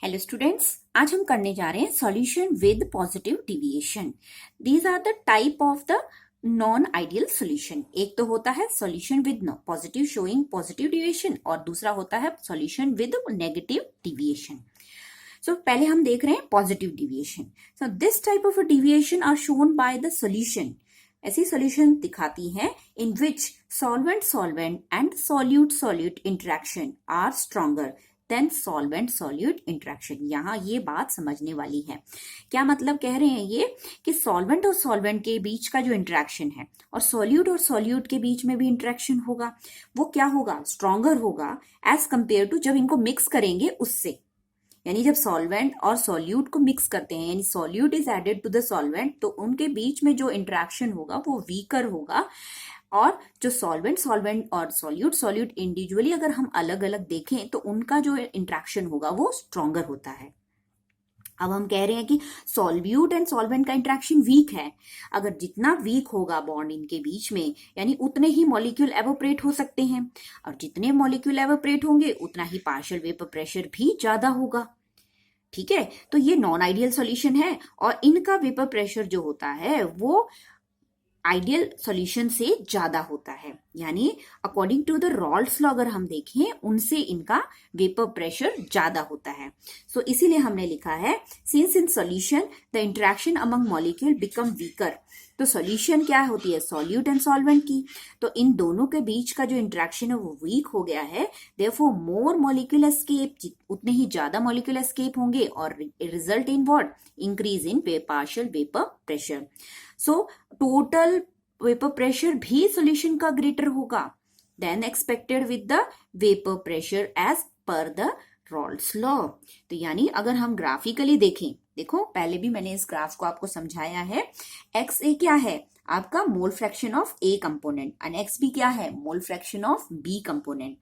Hello students, आज हम करने जा रहे हैं solution with positive deviation. These are the type of the non ideal solution. एक तो होता है solution with positive showing positive deviation और दूसरा होता है solution with negative deviation. So पहले हम देख रहे हैं positive deviation. So this type of deviation are shown by the solution. ऐसी सॉल्यूशन दिखाती है in which solvent solvent and solute solute interaction are stronger than solvent solute interaction. यहाँ ये बात समझने वाली है। क्या मतलब कह रहे हैं ये कि सॉल्वेंट और सॉल्वेंट के बीच का जो इंटरेक्शन है और सॉल्यूट के बीच में भी इंटरेक्शन होगा, वो क्या होगा, स्ट्रॉन्गर होगा एज कंपेयर टू जब इनको मिक्स करेंगे उससे। यानी जब सॉल्वेंट और सॉल्यूट को मिक्स करते हैं, यानी solute is added to the solvent, तो उनके बीच में जो इंटरेक्शन होगा वो वीकर होगा। और जो सॉल्वेंट और सॉल्यूट इंडिविजुअली अगर हम अलग अलग देखें तो उनका जो इंटरेक्शन होगा वो स्ट्रॉन्गर होता है। अब हम कह रहे हैं कि सॉल्यूट एंड सॉल्वेंट का इंटरेक्शन वीक है। अगर जितना वीक होगा बॉन्ड इनके बीच में, यानी उतने ही मॉलिक्यूल एवोपरेट हो सकते हैं, और जितने मॉलिक्यूल एवोपरेट होंगे उतना ही पार्शियल वेपर प्रेशर भी ज्यादा होगा। ठीक है, तो ये नॉन आइडियल सॉल्यूशन है और इनका वेपर प्रेशर जो होता है वो आइडियल सॉल्यूशन से ज्यादा होता है। यानी according to the Raoult's law अगर हम देखें उनसे इनका वेपर प्रेशर ज्यादा होता है। सो इसीलिए हमने लिखा है since in solution the interaction among molecule become weaker. तो सॉल्यूशन क्या होती है, सॉल्यूट एंड सॉल्वेंट की, तो इन दोनों के बीच का जो इंटरेक्शन है वो वीक हो गया है। देयरफॉर मोर मॉलिक्यूल एस्केप, उतने ही ज्यादा मॉलिक्यूल एस्केप होंगे और result in what, increase in partial vapour pressure. So total vapour pressure भी सॉल्यूशन का ग्रेटर होगा than expected with the vapour pressure as per the Raoult's law. तो यानी अगर हम ग्राफिकली देखें, देखो पहले भी मैंने इस ग्राफ को आपको समझाया है। एक्स ए क्या है, आपका mole fraction of A component, and X B क्या है, mole fraction of B component.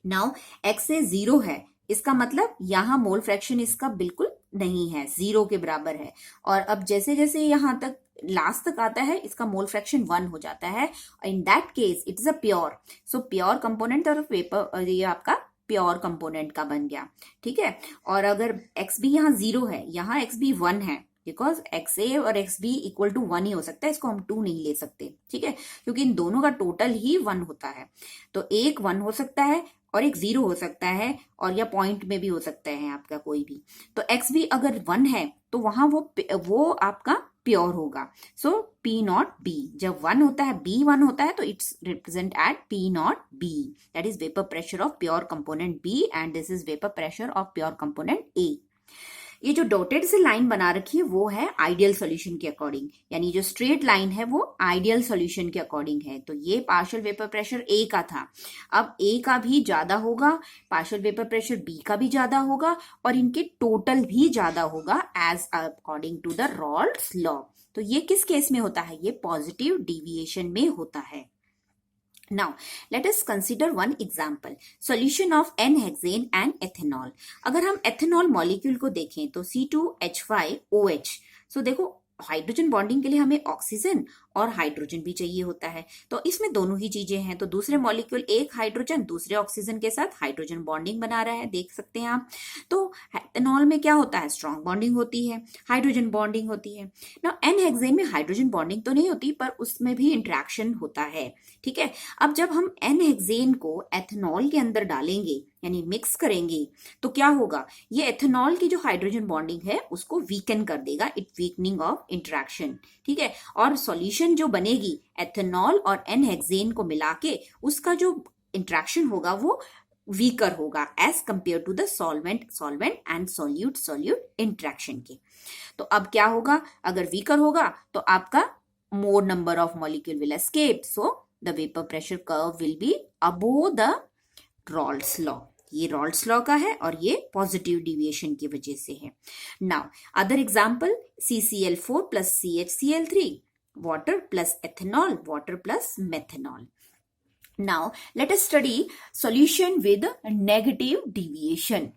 Now X A 0 है, इसका मतलब यहां मोल फ्रैक्शन इसका बिल्कुल नहीं है, 0 के बराबर है। और अब जैसे जैसे यहां तक लास्ट तक आता है इसका मोल फ्रैक्शन 1 हो जाता है। In that case it is a pure, so pure component और वेपर ये आपका प्योर कंपोनेंट का बन गया। ठीक है, और अगर एक्स बी यहाँ 0 है, यहाँ एक्स बी 1 है, बिकॉज एक्स ए और एक्स बी इक्वल टू 1 ही हो सकता है, इसको हम 2 नहीं ले सकते। ठीक है, क्योंकि इन दोनों का टोटल ही 1 होता है। तो एक 1 हो सकता है और एक 0 हो सकता है, और या पॉइंट में भी हो सकता है आपका कोई भी। तो एक्स बी अगर 1 है तो वहां वो आपका प्योर होगा। सो पी नॉट बी, जब 1 होता है, बी 1 होता है, तो it's represent at P nought B, that is vapour pressure of pure component B and this is vapour pressure of pure component A. ये जो डॉटेड से लाइन बना रखी है वो है आइडियल सॉल्यूशन के अकॉर्डिंग, यानी जो स्ट्रेट लाइन है वो आइडियल सॉल्यूशन के अकॉर्डिंग है। तो ये पार्शियल वेपर प्रेशर ए का था, अब ए का भी ज्यादा होगा, पार्शियल वेपर प्रेशर बी का भी ज्यादा होगा, और इनके टोटल भी ज्यादा होगा as according to the Raoult's law. तो ये किस केस में होता है, ये पॉजिटिव डिविएशन में होता है। Now, let us consider one example. Solution of N-hexane and ethanol. अगर हम ethanol मॉलिक्यूल को देखें तो C2H5OH। सो देखो हाइड्रोजन बॉन्डिंग के लिए हमें ऑक्सीजन और हाइड्रोजन भी चाहिए होता है, तो इसमें दोनों ही चीजें हैं। तो दूसरे मॉलिक्यूल एक हाइड्रोजन दूसरे ऑक्सीजन के साथ हाइड्रोजन बॉन्डिंग बना रहा है, देख सकते हैं आप। तो एथेनॉल में क्या होता है, स्ट्रॉन्ग बॉन्डिंग होती है, हाइड्रोजन बॉन्डिंग होती है ना। एन हेक्सेन में हाइड्रोजन बॉन्डिंग तो नहीं होती, पर उसमें भी इंट्रैक्शन होता है। ठीक है, अब जब हम एन हेक्सेन को एथेनॉल के अंदर डालेंगे यानी मिक्स करेंगे तो क्या होगा, ये एथेनॉल की जो हाइड्रोजन बॉन्डिंग है उसको वीकन कर देगा, इट वीकनिंग ऑफ इंटरेक्शन। ठीक है, और सॉल्यूशन जो बनेगी एथेनॉल और एन हेक्सेन को मिला के, उसका जो इंटरेक्शन होगा वो वीकर होगा as compare to the solvent and solute interaction के। तो अब क्या होगा, अगर वीकर होगा तो आपका मोर number of molecule will escape, so the vapour pressure curve will be above the Raoult's law. ये रॉल्स लॉ का है और ये पॉजिटिव डिविएशन की वजह से है। Now other example, CCl4 plus CHCl3, water plus ethanol, water plus methanol. Now let us study solution with negative deviation.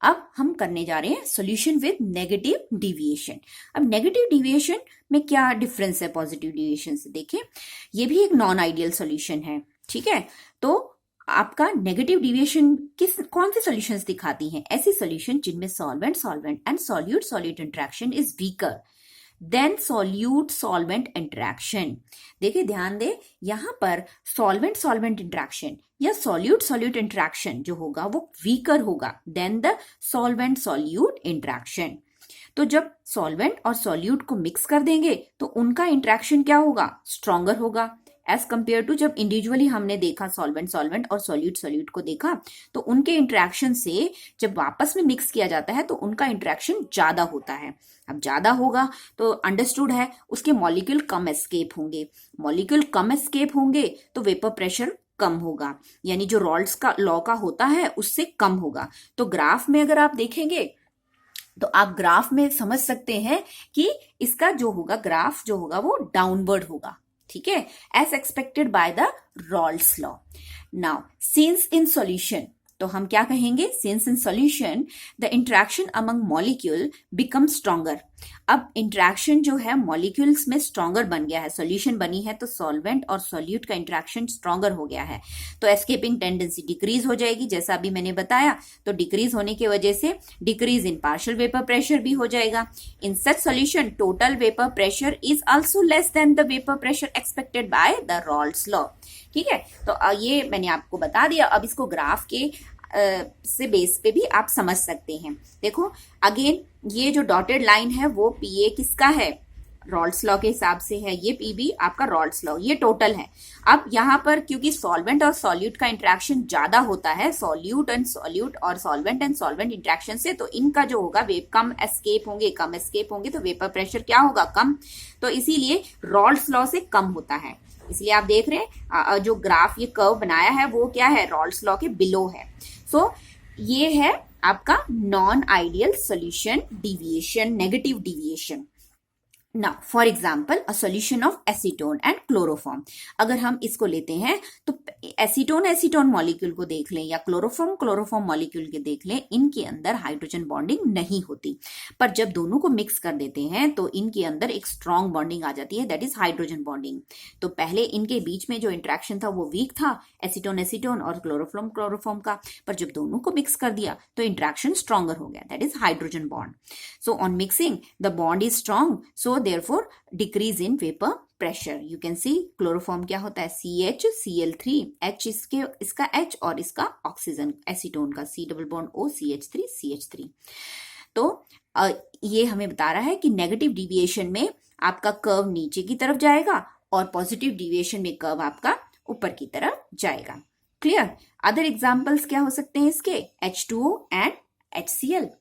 अब हम करने जा रहे हैं सॉल्यूशन विद नेगेटिव डिविएशन। अब नेगेटिव डिविएशन में क्या डिफरेंस है पॉजिटिव डिविएशन से, देखें ये भी एक नॉन आइडियल सॉल्यूशन है। ठीक है, तो आपका नेगेटिव डिविएशन कौन सी सॉल्यूशंस दिखाती हैं? ऐसी सॉल्यूशन जिनमें solvent solvent and solute solute interaction is weaker than solute solvent interaction. देखिए ध्यान दे, यहां पर सॉल्वेंट सॉल्वेंट इंटरेक्शन या सॉल्यूट सॉल्यूट इंटरेक्शन जो होगा वो वीकर होगा than the solvent solute interaction. तो जब सॉल्वेंट और सॉल्यूट को मिक्स कर देंगे तो उनका इंटरेक्शन क्या होगा? स्ट्रॉन्गर होगा एज कंपेयर टू जब इंडिविजुअली हमने देखा सॉल्वेंट सॉल्वेंट और सॉल्यूट सॉल्यूट को देखा तो उनके इंटरेक्शन से जब वापस में मिक्स किया जाता है तो उनका इंटरेक्शन ज्यादा होता है। अब ज्यादा होगा तो अंडरस्टूड है उसके मॉलिक्यूल कम एस्केप होंगे, मॉलिक्यूल कम एस्केप होंगे तो वेपर प्रेशर कम होगा, यानी जो रॉल्स का लॉ का होता है उससे कम होगा। तो ग्राफ में अगर आप देखेंगे तो आप ग्राफ में समझ सकते हैं कि इसका जो होगा ग्राफ जो होगा वो डाउनवर्ड होगा, ठीक है, as expected by the Raoult's law. Now since in solution, तो हम क्या कहेंगे? Since in solution the interaction among molecule become stronger. अब इंटरेक्शन जो है मॉलिक्यूल्स में स्ट्रॉन्गर बन गया है, सॉल्यूशन बनी है तो सॉल्वेंट और सॉल्यूट का इंटरेक्शन स्ट्रॉन्गर हो गया है तो एस्केपिंग टेंडेंसी डिक्रीज हो जाएगी, जैसा अभी मैंने बताया। तो डिक्रीज होने की वजह से decrease in partial vapour pressure भी हो जाएगा। In such solution total vapour pressure is also less than the vapour pressure expected by the Raoult's law. ठीक है, तो ये मैंने आपको बता दिया। अब इसको ग्राफ के से बेस पे भी आप समझ सकते हैं। देखो अगेन ये जो डॉटेड लाइन है वो पीए किसका है? रॉल्स लॉ के हिसाब से है। ये पीबी आपका रॉल्स लॉ, ये टोटल है। अब यहाँ पर क्योंकि सॉल्वेंट और सॉल्यूट का इंटरेक्शन ज्यादा होता है, सॉल्यूट एंड सॉल्यूट और सॉल्वेंट एंड सॉल्वेंट इंटरेक्शन से, तो इनका जो होगा वेव कम एस्केप होंगे तो वेपर प्रेशर क्या होगा? कम। तो इसीलिए रॉल्स लॉ से कम होता है। इसलिए आप देख रहे हैं जो ग्राफ ये कर्व बनाया है वो क्या है? रॉल्स लॉ के बिलो है। सो ये है आपका non ideal solution deviation, negative deviation. Now, for example, a solution of acetone and chloroform. अगर हम इसको लेते हैं तो एसीटोन मॉलिक्यूल को देख लें या क्लोरोफॉर्म मॉलिक्यूल के देख लें, इनके अंदर हाइड्रोजन बॉन्डिंग नहीं होती। पर जब दोनों को मिक्स कर देते हैं तो इनके अंदर एक स्ट्रॉन्ग बॉन्डिंग आ जाती है, दैट इज हाइड्रोजन बॉन्डिंग। तो पहले इनके बीच में जो इंट्रैक्शन था वो वीक था, एसीटोन और क्लोरोफॉर्म का। पर जब दोनों को मिक्स कर दिया तो इंट्रैक्शन स्ट्रॉन्गर हो गया, that is hydrogen bond. So on mixing the bond is strong, so therefore decrease in vapor pressure. You can see chloroform क्या होता है? CH Cl3, इसका H और इसका ऑक्सीजन एसीटोन का C double bond O CH3। तो ये हमें बता रहा है कि नेगेटिव डिविएशन में आपका कर्व नीचे की तरफ जाएगा और पॉजिटिव डिविएशन में कर्व आपका ऊपर की तरफ जाएगा। क्लियर? अदर एग्जांपल्स क्या हो सकते हैं इसके? H2O एंड HCl,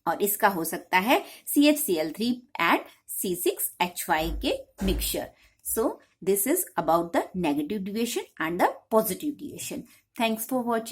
और इसका हो सकता है CHCl3 एंड C6H5 के mixture. So this is about the negative deviation and the positive deviation. Thanks for watching.